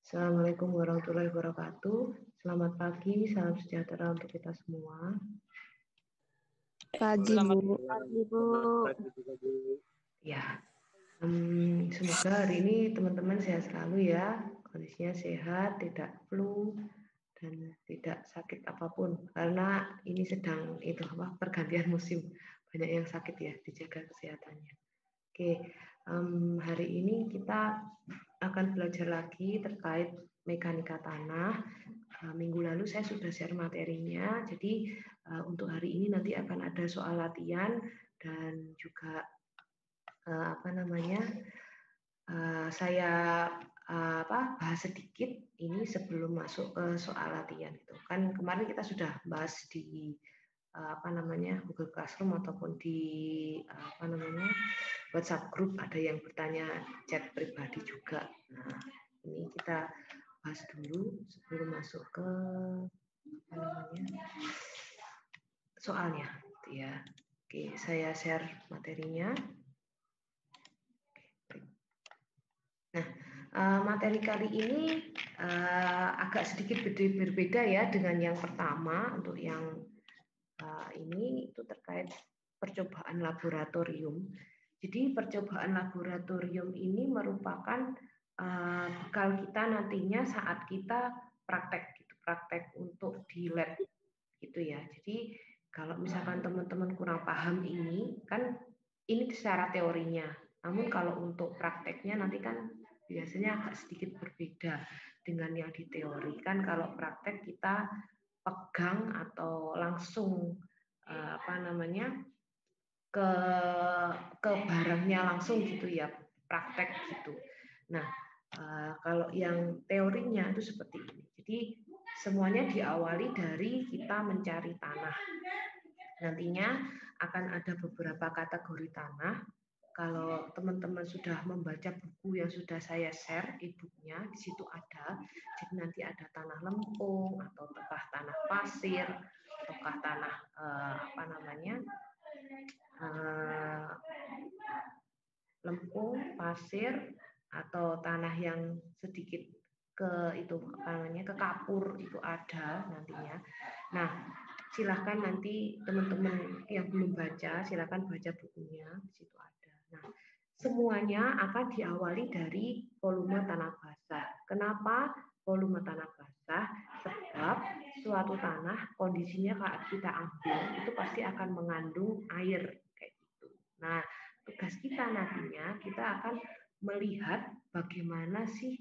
Assalamualaikum warahmatullahi wabarakatuh. Selamat pagi, salam sejahtera untuk kita semua. Pagi, Bu. Pagi, Bu. Ya, semoga hari ini teman-teman sehat selalu ya, kondisinya sehat, tidak flu dan tidak sakit apapun. Karena ini sedang pergantian musim, banyak yang sakit ya, dijaga kesehatannya. Oke, hari ini kita akan belajar lagi terkait mekanika tanah. Minggu lalu saya sudah share materinya, jadi untuk hari ini nanti akan ada soal latihan dan juga saya bahas sedikit ini sebelum masuk ke soal latihan itu. Kan kemarin kita sudah bahas di Google Classroom ataupun di WhatsApp group, ada yang bertanya chat pribadi juga. Nah, ini kita bahas dulu sebelum masuk ke soalnya gitu ya. Oke, saya share materinya. Nah, materi kali ini agak sedikit berbeda ya dengan yang pertama. Untuk yang ini itu terkait percobaan laboratorium. Jadi percobaan laboratorium ini merupakan bekal kita nantinya saat kita praktek untuk di lab gitu ya. Jadi kalau misalkan teman-teman kurang paham ini kan ini secara teorinya. Namun kalau untuk prakteknya nanti kan biasanya agak sedikit berbeda dengan yang di teori. Kan kalau praktek kita pegang atau langsung ke barangnya langsung gitu ya, praktek gitu. Nah, kalau yang teorinya itu seperti ini. Jadi semuanya diawali dari kita mencari tanah. Nantinya akan ada beberapa kategori tanah. Kalau teman-teman sudah membaca buku yang sudah saya share, e-booknya di situ ada. Jadi nanti ada tanah lempung atau tanah pasir, ataukah tanah lempung, pasir, atau tanah yang sedikit ke kapur itu ada nantinya. Nah, silahkan nanti teman-teman yang belum baca, silahkan baca bukunya, di situ ada. Nah, semuanya akan diawali dari volume tanah basah. Kenapa volume tanah basah? Sebab suatu tanah kondisinya kalau kita ambil itu pasti akan mengandung air kayak gitu. Nah, tugas kita nantinya kita akan melihat bagaimana sih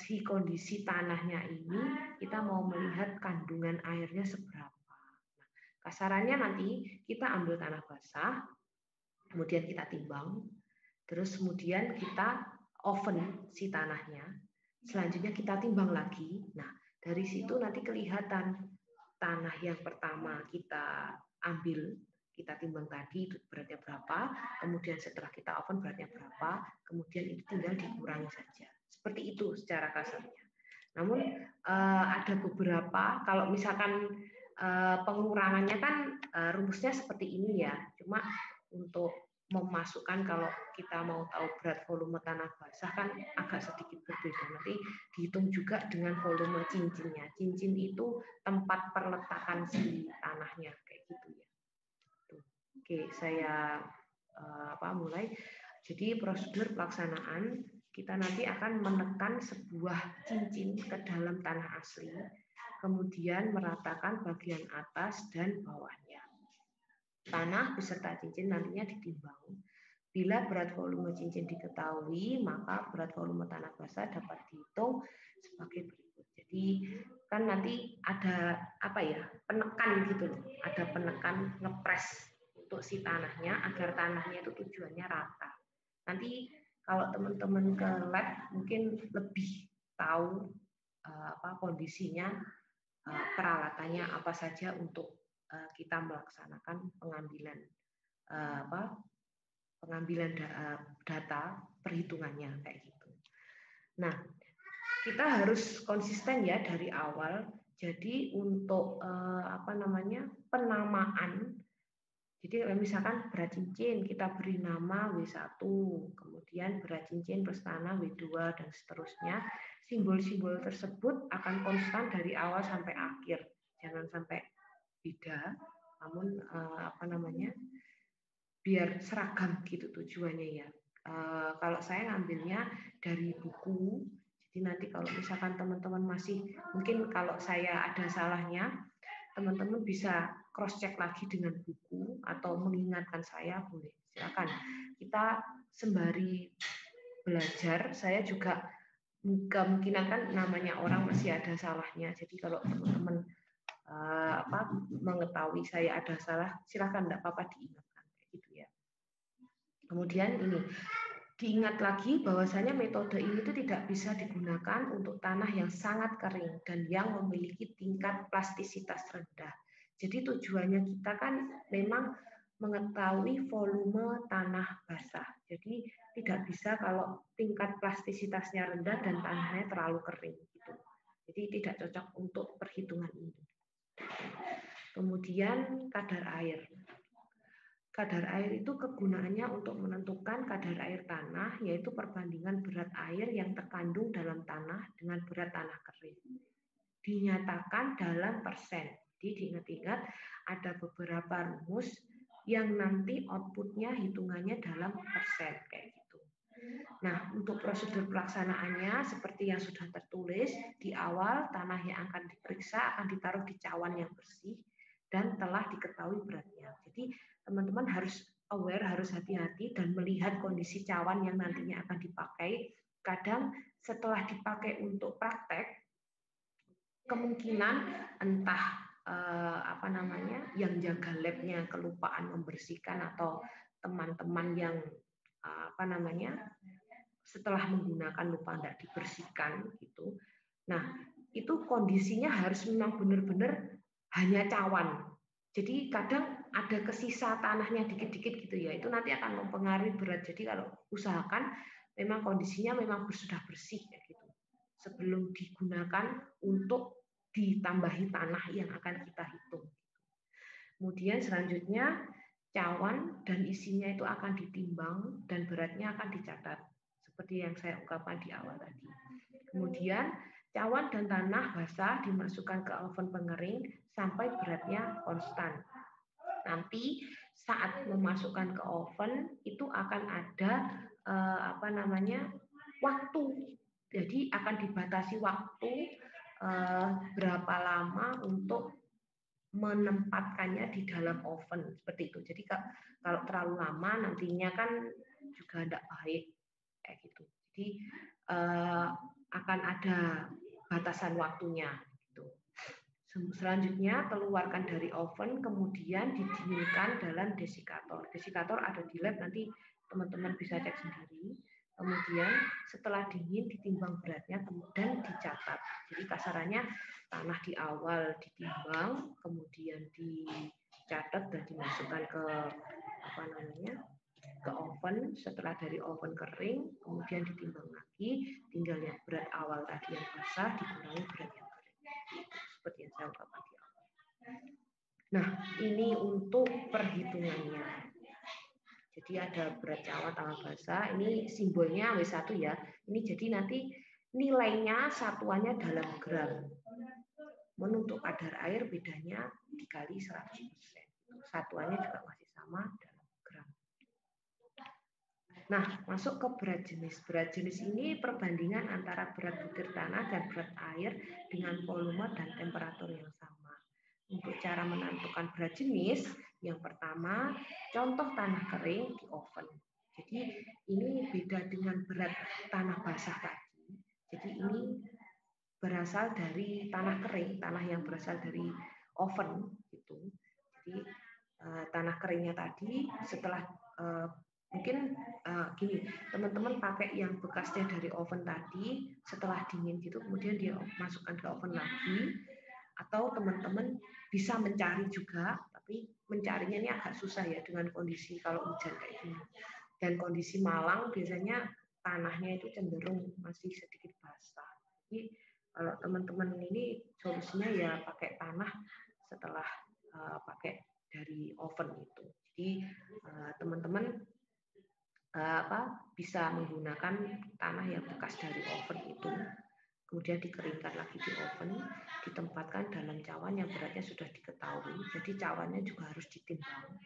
si kondisi tanahnya ini, kita mau melihat kandungan airnya seberapa. Nah, kasarannya nanti kita ambil tanah basah, kemudian kita timbang, terus kemudian kita oven si tanahnya, selanjutnya kita timbang lagi. Nah, dari situ nanti kelihatan tanah yang pertama kita ambil, kita timbang tadi itu beratnya berapa, kemudian setelah kita oven beratnya berapa, kemudian itu tinggal dikurangi saja. Seperti itu secara kasarnya. Namun ada beberapa, kalau misalkan pengurangannya kan rumusnya seperti ini ya, cuma untuk memasukkan kalau kita mau tahu berat volume tanah basah kan agak sedikit berbeda. Nanti dihitung juga dengan volume cincinnya. Cincin itu tempat perletakan si tanahnya kayak gitu ya. Tuh. Oke, saya mulai. Jadi prosedur pelaksanaan kita nanti akan menekan sebuah cincin ke dalam tanah asli, kemudian meratakan bagian atas dan bawahnya. Tanah beserta cincin nantinya ditimbang. Bila berat volume cincin diketahui, maka berat volume tanah basah dapat dihitung sebagai berikut. Jadi kan nanti ada penekan gitu loh, ada penekan ngepres untuk si tanahnya agar tanahnya itu tujuannya rata. Nanti kalau teman-teman ke lab mungkin lebih tahu kondisinya, peralatannya apa saja untuk kita melaksanakan pengambilan data perhitungannya kayak gitu. Nah, kita harus konsisten ya dari awal. Jadi untuk penamaan Jadi misalkan berat cincin kita beri nama W1, kemudian berat cincin plus tanah W2 dan seterusnya. Simbol-simbol tersebut akan konstan dari awal sampai akhir. Jangan sampai beda, namun biar seragam gitu tujuannya ya. Kalau saya ngambilnya dari buku, jadi nanti kalau misalkan teman-teman masih, mungkin kalau saya ada salahnya, teman-teman bisa cross check lagi dengan buku atau mengingatkan saya, boleh silakan. Kita sembari belajar, saya juga kemungkinan kan namanya orang masih ada salahnya. Jadi kalau teman-teman mengetahui saya ada salah, silakan, tidak apa-apa diingatkan gitu ya. Kemudian ini diingat lagi bahwasanya metode ini itu tidak bisa digunakan untuk tanah yang sangat kering dan yang memiliki tingkat plastisitas rendah. Jadi tujuannya kita kan memang mengetahui volume tanah basah. Jadi tidak bisa kalau tingkat plastisitasnya rendah dan tanahnya terlalu kering gitu. Jadi tidak cocok untuk perhitungan ini. Kemudian kadar air. Kadar air itu kegunaannya untuk menentukan kadar air tanah, yaitu perbandingan berat air yang terkandung dalam tanah dengan berat tanah kering. Dinyatakan dalam persen. Jadi diingat-ingat ada beberapa rumus yang nanti outputnya hitungannya dalam persen kayak gitu. Nah, untuk prosedur pelaksanaannya seperti yang sudah tertulis di awal, tanah yang akan diperiksa akan ditaruh di cawan yang bersih dan telah diketahui beratnya. Jadi teman-teman harus aware, harus hati-hati dan melihat kondisi cawan yang nantinya akan dipakai. Kadang setelah dipakai untuk praktek, kemungkinan entah yang jaga labnya kelupaan membersihkan atau teman-teman yang setelah menggunakan lupa tidak dibersihkan gitu. Nah, itu kondisinya harus memang benar-benar hanya cawan. Jadi kadang ada kesisa tanahnya dikit-dikit gitu ya. Itu nanti akan mempengaruhi berat. Jadi kalau usahakan memang kondisinya memang sudah bersih ya gitu. Sebelum digunakan untuk ditambahi tanah yang akan kita hitung. Kemudian selanjutnya cawan dan isinya itu akan ditimbang dan beratnya akan dicatat seperti yang saya ungkapkan di awal tadi. Kemudian cawan dan tanah basah dimasukkan ke oven pengering sampai beratnya konstan. Nanti saat memasukkan ke oven itu akan ada waktu. Jadi akan dibatasi waktu berapa lama untuk menempatkannya di dalam oven seperti itu. Jadi kalau terlalu lama nantinya kan juga tidak baik kayak gitu. Jadi akan ada batasan waktunya. Gitu. Selanjutnya keluarkan dari oven, kemudian didinginkan dalam desikator. Desikator ada di lab, nanti teman-teman bisa cek sendiri. Kemudian setelah dingin ditimbang beratnya, kemudian dicatat. Jadi kasarannya tanah di awal ditimbang, kemudian dicatat dan dimasukkan ke ke oven. Setelah dari oven kering, kemudian ditimbang lagi, tinggal yang berat awal tadi yang basah dikurangi berat yang kering. Seperti yang saya ungkapkan di awal. Nah, ini untuk perhitungannya. Jadi ada berat cawan tanah basah, ini simbolnya W1 ya. Ini jadi nanti nilainya satuannya dalam gram. Untuk kadar air bedanya dikali 100%. Satuannya juga masih sama dalam gram. Nah, masuk ke berat jenis. Berat jenis ini perbandingan antara berat butir tanah dan berat air dengan volume dan temperatur yang sama. Untuk cara menentukan berat jenis, yang pertama, contoh tanah kering di oven. Jadi ini beda dengan berat tanah basah tadi. Jadi ini berasal dari tanah kering, tanah yang berasal dari oven gitu. Jadi tanah keringnya tadi setelah mungkin gini, teman-teman pakai yang bekasnya dari oven tadi, setelah dingin gitu, kemudian dia masukkan ke oven lagi, atau teman-teman bisa mencari juga, tapi mencarinya ini agak susah ya dengan kondisi kalau hujan kayak gini. Dan kondisi Malang biasanya tanahnya itu cenderung masih sedikit basah. Jadi kalau teman-teman ini solusinya ya pakai tanah setelah pakai dari oven itu. Jadi teman-teman bisa menggunakan tanah yang bekas dari oven itu, kemudian dikeringkan lagi di oven, ditempatkan dalam cawan yang beratnya sudah diketahui. Jadi cawannya juga harus ditimbang.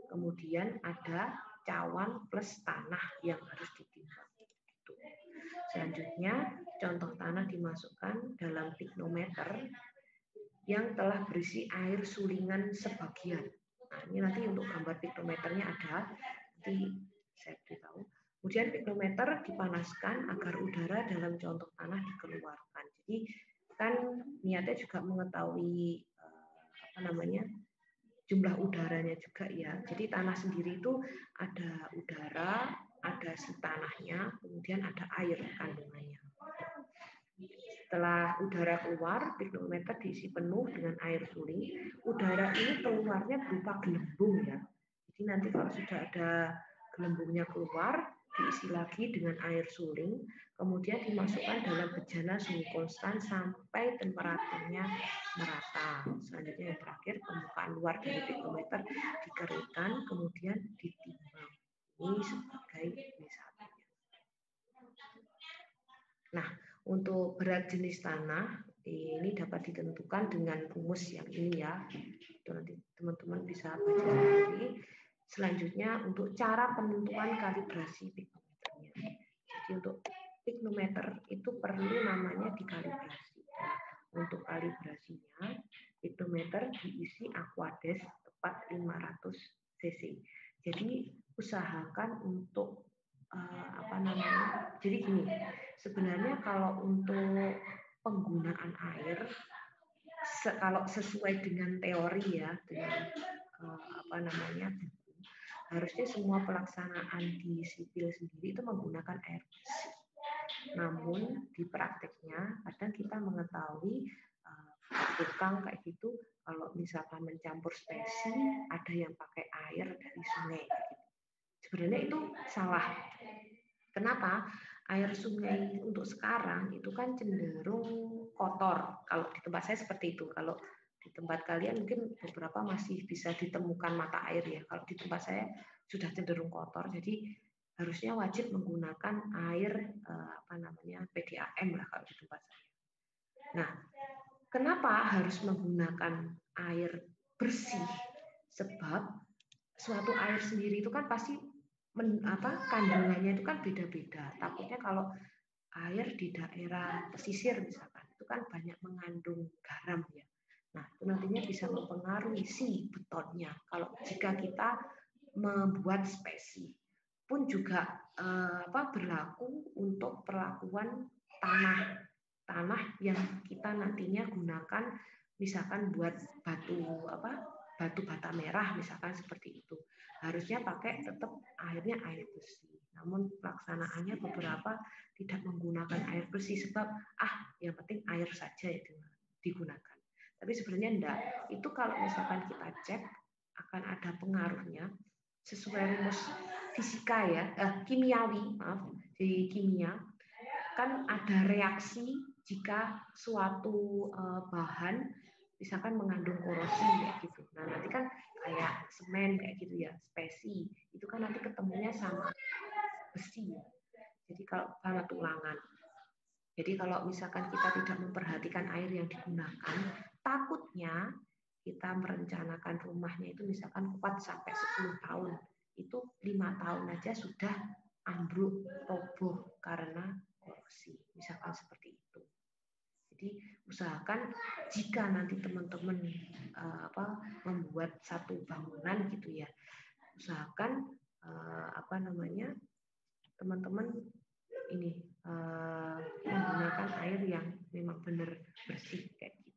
Kemudian ada cawan plus tanah yang harus ditimbang. Selanjutnya, contoh tanah dimasukkan dalam pignometer yang telah berisi air sulingan sebagian. Nah, ini nanti untuk gambar pignometernya ada, nanti saya beritahu. Kemudian pignometer dipanaskan agar udara dalam contoh tanah dikeluarkan. Jadi kan niatnya juga mengetahui jumlah udaranya juga ya. Jadi tanah sendiri itu ada udara, ada si tanahnya, kemudian ada air kandungannya. Setelah udara keluar, pignometer diisi penuh dengan air suling. Udara ini keluarnya berupa gelembung ya. Jadi nanti kalau sudah ada gelembungnya keluar, diisi lagi dengan air suling, kemudian dimasukkan dalam bejana suhu konstan sampai temperaturnya merata. Selanjutnya yang terakhir, permukaan luar dari pignometer dikeringkan, kemudian ditimbang. Ini sebagai misalnya. Nah, untuk berat jenis tanah ini dapat ditentukan dengan rumus yang ini ya. Itu nanti teman-teman bisa baca sendiri. Selanjutnya untuk cara penentuan kalibrasi pignometernya. Jadi untuk pignometer itu perlu namanya dikalibrasi. Untuk kalibrasinya, pignometer diisi aquades tepat 500 cc. Jadi usahakan untuk jadi gini, sebenarnya kalau untuk penggunaan air kalau sesuai dengan teori ya, dengan harusnya semua pelaksanaan di sipil sendiri itu menggunakan air bersih. Namun di prakteknya kadang kita mengetahui tukang kayak gitu, kalau misalkan mencampur spesi ada yang pakai air dari sungai gitu. Sebenarnya itu salah. Kenapa? Air sungai untuk sekarang itu kan cenderung kotor. Kalau di tempat saya seperti itu. Kalau di tempat kalian mungkin beberapa masih bisa ditemukan mata air ya. Kalau di tempat saya sudah cenderung kotor. Jadi harusnya wajib menggunakan air PDAM lah kalau di tempat saya. Nah, kenapa harus menggunakan air bersih? Sebab suatu air sendiri itu kan pasti kandungannya itu kan beda-beda. Takutnya kalau air di daerah pesisir misalkan itu kan banyak mengandung garam ya. Nah, itu nantinya bisa mempengaruhi si betonnya. Kalau jika kita membuat spesi pun juga berlaku untuk perlakuan tanah yang kita nantinya gunakan misalkan buat batu bata merah misalkan seperti itu. Harusnya pakai tetap airnya air bersih. Namun pelaksanaannya beberapa tidak menggunakan air bersih sebab yang penting air saja itu digunakan. Tapi sebenarnya enggak. Itu kalau misalkan kita cek akan ada pengaruhnya sesuai rumus fisika ya, kimiawi, di kimia kan ada reaksi jika suatu bahan misalkan mengandung korosi kayak gitu. Nah, nanti kan kayak semen kayak gitu ya, spesi. Itu kan nanti ketemunya sama besi. Jadi kalau sama tulangan. Jadi kalau misalkan kita tidak memperhatikan air yang digunakan, takutnya kita merencanakan rumahnya itu misalkan kuat sampai 10 tahun. Itu 5 tahun aja sudah ambruk, roboh karena korosi. Misalkan seperti itu. Jadi usahakan jika nanti teman-teman membuat satu bangunan gitu ya, usahakan teman-teman ini menggunakan air yang memang benar bersih kayak gitu.